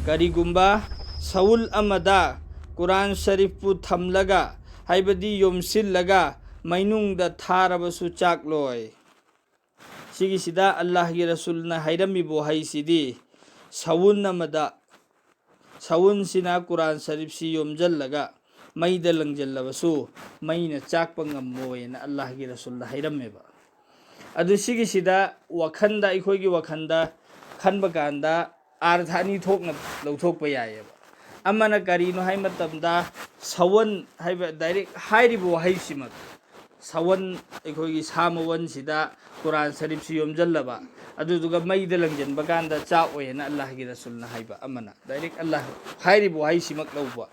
Karigumba Saul amada Quran Sharifpu thamlaga haibadi yomsillaga mainungda tharabasu chakloi. Sigisida Allah gi Rasulna hairamibo haisidi Sawun amada Sawun sina Quran Sharif si yomjallaga maida langjallabasu maina chakpa ngammoyena Allah gi Rasulna hairameba. Adu sigisida wakhanda ikhoigi wakhanda khanba kanda arthani thokna lauthokpa yayeba. Amana karino hai matamda sawan haiba direct hairibo haisimak sawan ikhoigi samawan sida Quran Sharif si yomjallaba aduduga maida langjanba kanda cha oyena Allah gi Rasulna haiba amana direct Allah hairibo haisimak lauba.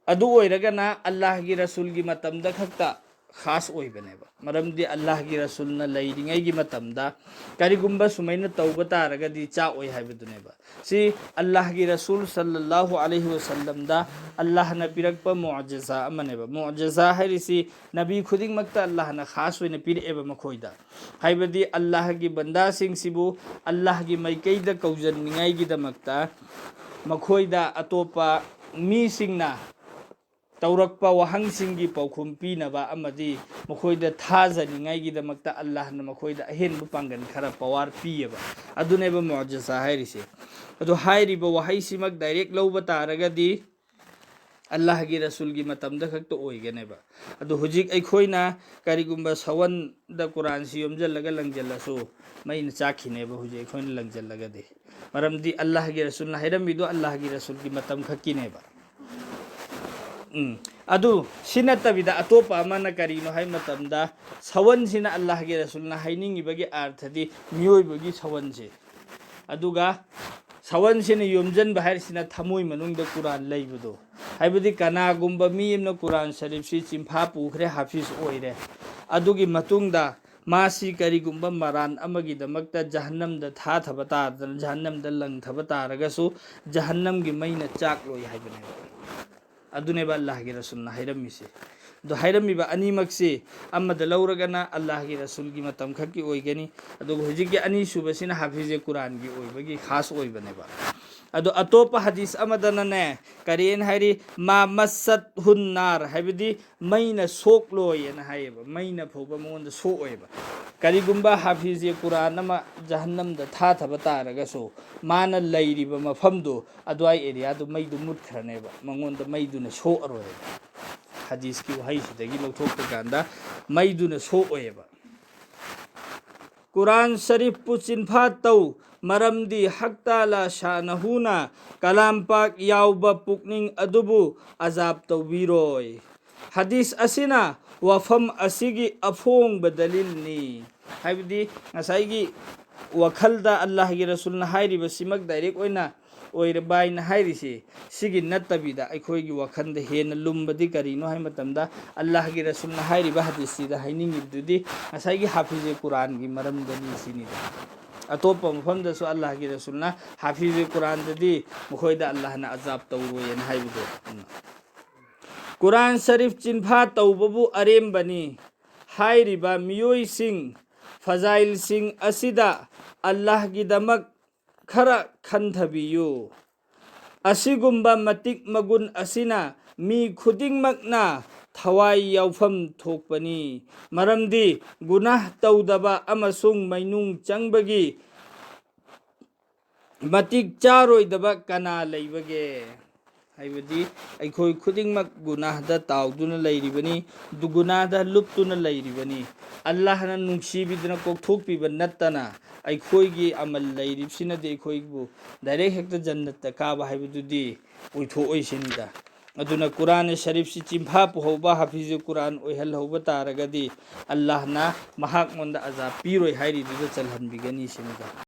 Adu oiragana Allah gi Rasul gi matamda khakta khas oibaneba maramdi Allah gi Rasulna leiringai gi matamda karigumba sumaina tauba taragadi cha oi haibaduneba si Allah gi Rasul sallallahu alaihi wasallam da Allah na pirakpa mu'jiza amaneba mu'jiza hairisi nabi khuding makta Allah na khas oina pireba makhoida haibadi Allah gi banda sing sibu Allah gi maikaida kaujan ningai gi damakta makhoida atopa mi singna Taurakpa wahang singgi paukhum pinaba amadi makhoida thajaningai gidamakta Allah na makhoida ahenbu pangan khara pawar piyaba aduneba mu'jiza hairise adu hairiba wahaisimak direct lauba taragadi Allah gi Rasul gi matamda khakta oiganeba adu hujik aikhoina karigumba sawan da Quran si yomjallaga langjallasu maina chakhineba hujik aikhoina langjallagadi maramdi Allah gi Rasul na hairamidu Allah gi Rasul gi matam khakkineba Adu sinatabida atopa amana karino hai matamda sawan sina Allah gi Rasulna hainingi bagi arthadi miyoi bagi sawan se aduga sawan sina yomjan bahar sina thamoi manungda Quran leibudo haibadi kana gumba mi emna Quran Sharif si chimpha pukhre hafiz oire adugi matungda masi karigumba maran amagi damakta jahannam da tha thaba ta jahannam da lang thaba taragasu jahannam gi maina chakloi haibane aduneba Allah gi Rasulna hairammise do hairamiba animakse amada lauragana Allah gi Rasul gi matam khakki oigani adu hujigi ani subasina hafize Quran gi oibagi khas oibaneba adu atopa hadis amadana ne karien hairi ma masat hunnar haibidi maina sokloi na haiba maina phoba monda so oiba karigumba hafize Quran ama jahannam da tha thaba taragaso mana leiriba mafamdo adwai area do maidu mutkraneba mangonda maiduna so aroi hadis ki wahaisidagi lauthokpa ganda maiduna so oiba Quran Sharif pu chinpha tau maramdi haktala shanahuna kalampak yauba pukning adubu azab tawbiroi hadis asina wafam asigi afong badalil ni haibdi ngasaigi wakhalda Allah gi Rasulna hairiba simak direct oina oirabaina hairisi sigi nattabida aikhoigi wakhanda hena lumbadi karino hai matamda Allah gi Rasulna hairiba hadisida hainingidudi ngasaigi hafize Quran gi maramdani sinida atopa mafamda su Allah gi Rasulna hafize Quran dadi mukhoida Allah na azab tawroyen haibudo Quran Sharif chinpha tawbabu arembani hairiba miyoi sing fazail sing asida Allah gi damak khara khantabiyu asigumba matik magun asina mi khudingmakna thawai yaufam thokpani maramdi gunah tawdaba amasung mainung changbagi matik charoidaba kana leibage haibadi aikhoi khudingmak gunahda tawduna leiribani dugunahda luptuna leiribani Allah na nungsibidna kokthokpiba nattana aikhoigi amal leiribsina de aikhoibu direct hekta jannatta kaba haibududi oitho oisinida aduna Quran Sharif si chimpha puhoba hafize Quran oihal hoba taragadi Allah na mahak monda azab piroi hairi duda chalhanbigani sinida